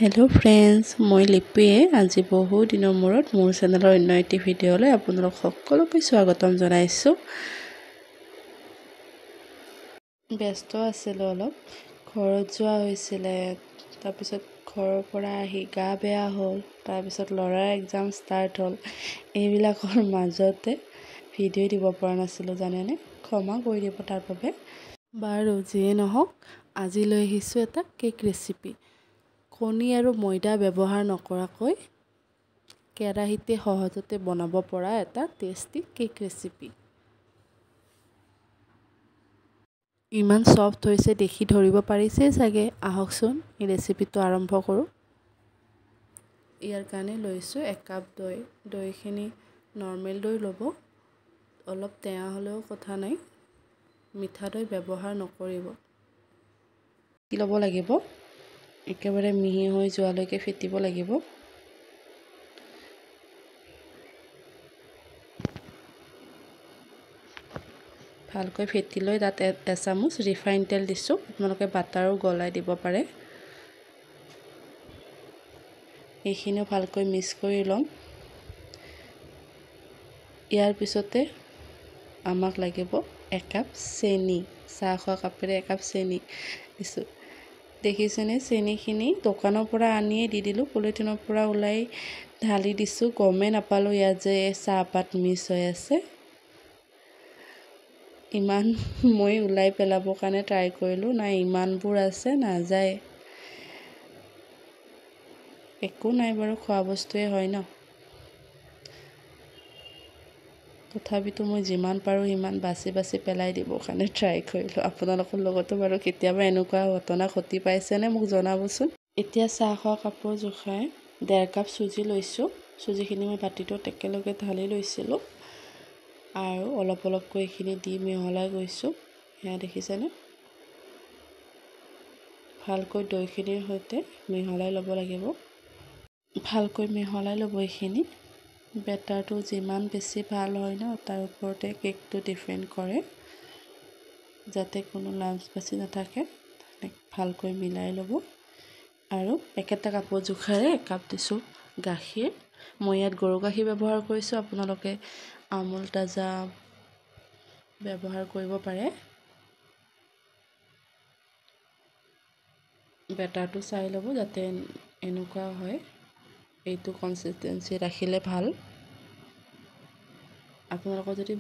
Hello' friends, মই লিপিয়ে আজি বহু দিনৰ মূৰত মোৰ চেনেলৰ অন্য এটি ভিডিঅ'লৈ আপোনালোক সকলোকে স্বাগতম জনাইছোঁ। ব্যস্ত আছিলোঁ অলপ, ঘৰত যোৱা হৈছিলে, তাৰপিছত ঘৰৰ পৰা আহি গা বেয়া হ'ল, তাৰপিছত ল'ৰাৰ এক্সাম ষ্টাৰ্ট হ'ল। এইবিলাকৰ মাজতে ভিডিঅ' দিব পৰা নাছিলোঁ জানেনে, ক্ষমা কৰি দিব তাৰ বাবে। বাৰু যিয়ে নহওক, আজি লৈ আহিছোঁ এটা কেক ৰেচিপি। কণী আৰু ময়দা ব্যৱহাৰ নকৰাকৈ কেৰাহীতে সহজতে বনাব পৰা এটা টেষ্টি কেক ৰেচিপি। ইমান ছফ্ট হৈছে দেখি ধৰিব পাৰিছেই চাগে। আহকচোন এই ৰেচিপিটো আৰম্ভ কৰোঁ। ইয়াৰ কাৰণে লৈছোঁ 1 কাপ দৈ। দৈখিনি নৰ্মেল দৈ ল'ব, অলপ টেঙা হ'লেও কথা নাই, মিঠা দৈ ব্যৱহাৰ নকৰিব। ল'ব লাগিব, একেবাৰে মিহি হৈ যোৱালৈকে ফেটিব লাগিব। ভালকৈ ফেটি লৈ তাত এচামুচ ৰিফাইন তেল দিছোঁ। আপোনালোকে বাটাৰো গলাই দিব পাৰে। এইখিনিও ভালকৈ মিক্স কৰি ল'ম। ইয়াৰ পিছতে আমাক লাগিব 1 কাপ চেনি। চাহ খোৱা কাপেৰে 1 কাপ চেনি দিছোঁ। দেখিছেনে, চেনিখিনি দোকানৰ পৰা আনিয়ে দি দিলোঁ, পলিথিনৰ পৰা ওলাই ঢালি দিছোঁ। গমেই নাপালোঁ ইয়াত যে চাহপাত মিক্স হৈ আছে। ইমান মই ওলাই পেলাবৰ কাৰণে ট্ৰাই কৰিলোঁ, নাই ইমানবোৰ আছে, নাযায়। একো নাই বাৰু, খোৱা বস্তুৱে হয় ন। তথাপিতো মই যিমান পাৰোঁ সিমান বাছি বাছি পেলাই দিবৰ কাৰণে ট্ৰাই কৰিলোঁ। আপোনালোকৰ লগতো বাৰু কেতিয়াবা এনেকুৱা ঘটনা ঘটি পাইছেনে মোক জনাবচোন। এতিয়া চাহ খোৱা কাপৰ জোখাই 1.5 কাপ চুজি লৈছোঁ। চুজিখিনি মই বাতিটোত একেলগে ঢালি লৈছিলোঁ আৰু অলপ অলপকৈ এইখিনি দি মিহলাই গৈছোঁ। সেয়া দেখিছেনে, ভালকৈ দৈখিনিৰ সৈতে মিহলাই ল'ব লাগিব। ভালকৈ মিহলাই ল'ব এইখিনি। বেটাৰটো যিমান বেছি ভাল হয় ন, তাৰ ওপৰতে কেকটো ডিপেণ্ড কৰে। যাতে কোনো লাম্পছ বাচি নাথাকে, ভালকৈ মিলাই ল'ব। আৰু একেটা কাপৰ জোখাৰে 1 কাপ দিছোঁ গাখীৰ। মই ইয়াত গৰু গাখীৰ ব্যৱহাৰ কৰিছোঁ, আপোনালোকে আমুল তাজা ব্যৱহাৰ কৰিব পাৰে। বেটাৰটো চাই ল'ব যাতে এনেকুৱা হয়, এইটো কনচিষ্টেঞ্চি ৰাখিলে ভাল। আপোনালোকৰ যদি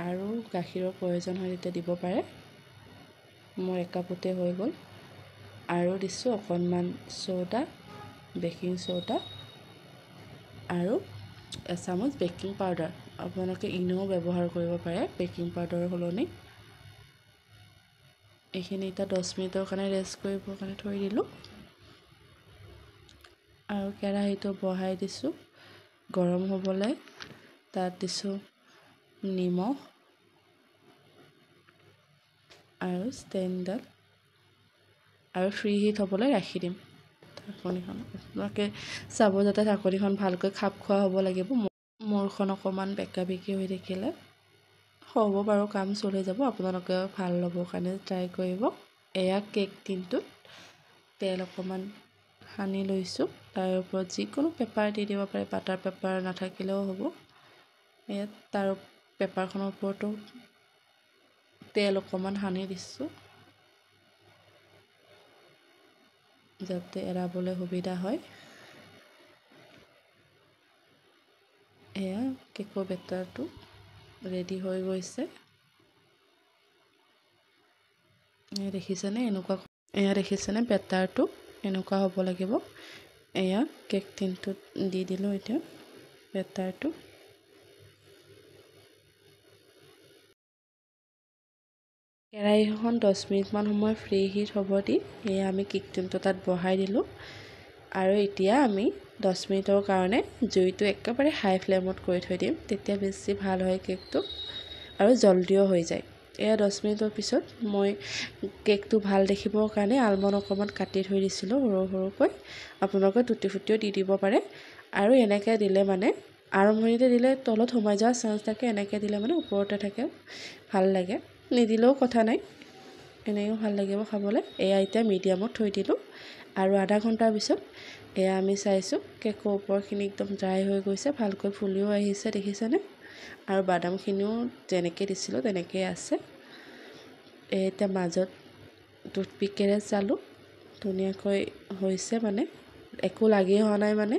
আৰু গাখীৰৰ প্ৰয়োজন হয় তেতিয়া দিব পাৰে। মোৰ 1 কাপতে হৈ গ'ল। আৰু দিছোঁ অকণমান চ'ডা, বেকিং চ'ডা আৰু এচামুচ বেকিং পাউডাৰ। আপোনালোকে ইনোও ব্যৱহাৰ কৰিব পাৰে বেকিং পাউডাৰৰ সলনি। এইখিনি এতিয়া 10 মিনিটৰ কাৰণে ৰেষ্ট কৰিবৰ কাৰণে থৈ দিলোঁ। আৰু কেৰাহীটো বহাই দিছোঁ গৰম হ'বলৈ। তাত দিছোঁ নিমখ আৰু ষ্টেণ্ডডাল আৰু ফ্ৰী হিট হ'বলৈ ৰাখি দিম ঢাকনিখন। আপোনালোকে চাব যাতে ঢাকনিখন ভালকৈ খাপ খোৱা হ'ব লাগিব। মূৰখন অকণমান বেকা বেকি হৈ থাকিলে হ'ব বাৰু, কাম চলি যাব। আপোনালোকে ভাল ল'বৰ কাৰণে ট্ৰাই কৰিব। এয়া কেক টিনটোত তেল অকণমান সানি লৈছোঁ। তাৰ ওপৰত যিকোনো পেপাৰ দি দিব পাৰে, বাটাৰ পেপাৰ নাথাকিলেও হ'ব। ইয়াত তাৰ পেপাৰখনৰ ওপৰতো তেল অকণমান সানি দিছোঁ যাতে এৰাবলৈ সুবিধা হয়। এয়া কেকৰ বেটাৰটো ৰেডি হৈ গৈছে। এয়া দেখিছেনে বেটাৰটো এনেকুৱা হ'ব লাগিব। এয়া কেক টিনটোত দি দিলোঁ এতিয়া বেটাৰটো। কেৰাহীখন 10 মিনিটমান সময় ফ্ৰী হিট হ'ব দি এয়া আমি কেক টিনটো তাত বহাই দিলোঁ। আৰু এতিয়া আমি 10 মিনিটৰ কাৰণে জুইটো একেবাৰে হাই ফ্লেমত কৰি থৈ দিম, তেতিয়া বেছি ভাল হয় কেকটো আৰু জল্দিও হৈ যায়। এয়া 10 মিনিটৰ পিছত মই কেকটো ভাল দেখিবৰ কাৰণে আলমণ্ড অকণমান কাটি থৈ দিছিলোঁ সৰু সৰুকৈ। আপোনালোকে টুটি ফুটিও দি দিব পাৰে। আৰু এনেকৈ দিলে মানে আৰম্ভণিতে দিলে তলত সোমাই যোৱাৰ চান্স থাকে, এনেকৈ দিলে মানে ওপৰতে থাকে, ভাল লাগে। নিদিলেও কথা নাই, এনেও ভাল লাগিব খাবলৈ। এয়া এতিয়া মিডিয়ামত থৈ দিলোঁ আৰু আধা ঘণ্টাৰ পিছত এয়া আমি চাইছোঁ কেকৰ ওপৰখিনি একদম ড্ৰাই হৈ গৈছে, ভালকৈ ফুলিও আহিছে দেখিছেনে? আৰু বাদামখিনিও যেনেকৈ দিছিলোঁ তেনেকৈয়ে আছে। এতিয়া মাজত টুথপিকেৰে চালোঁ, ধুনীয়াকৈ হৈছে মানে, একো লাগি হোৱা নাই মানে,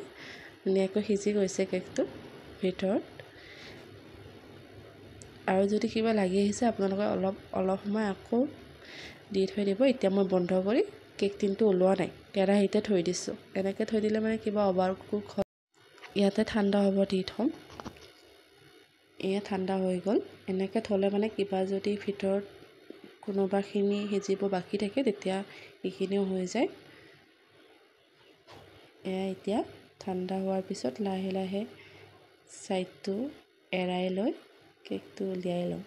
ধুনীয়াকৈ সিজি গৈছে কেকটো ভিতৰত। আৰু যদি কিবা লাগি আহিছে আপোনালোকে অলপ সময় আকৌ দি থৈ দিব। এতিয়া মই বন্ধ কৰি কেক টিনটো ওলোৱা নাই, কেৰাহীতে থৈ দিছোঁ। এনেকৈ থৈ দিলে মানে কিবা অভাৰ কুক হয়। ইয়াতে ঠাণ্ডা হ'ব দি থ'ম। এয়া ঠাণ্ডা হৈ গ'ল। এনেকৈ থ'লে মানে কিবা যদি ভিতৰত কোনোবাখিনি সিজিব বাকী থাকে তেতিয়া এইখিনিও হৈ যায়। এয়া এতিয়া ঠাণ্ডা হোৱাৰ পিছত লাহে লাহে ছাইডটো এৰাই লৈ কেকটো উলিয়াই লওঁ।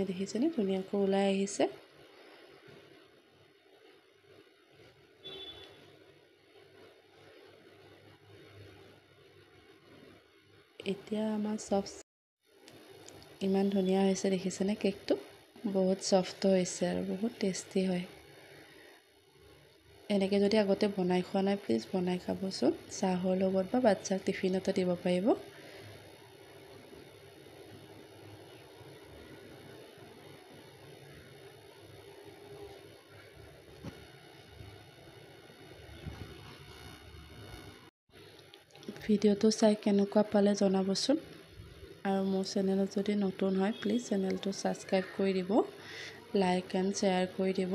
দেখিছেনে ধুনীয়াকৈ ওলাই আহিছে। এতিয়া আমাৰ ইমান ধুনীয়া হৈছে দেখিছেনে কেকটো, বহুত ছফ্ট হৈছে আৰু বহুত টেষ্টি হয়। এনেকৈ যদি আগতে বনাই খোৱা নাই প্লিজ বনাই খাবচোন, চাহৰ লগত বা বাচ্ছাক টিফিনতো দিব পাৰিব। ভিডিঅ'টো চাই কেনেকুৱা পালে জনাবচোন। আৰু মোৰ চেনেলত যদি নতুন হয় প্লিজ চেনেলটো ছাবস্ক্ৰাইব কৰি দিব, লাইক এণ্ড শ্বেয়াৰ কৰি দিব।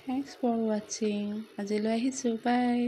থেংকছ ফৰ ৱাচিং। আজিলৈ আহিছোঁ, বাই।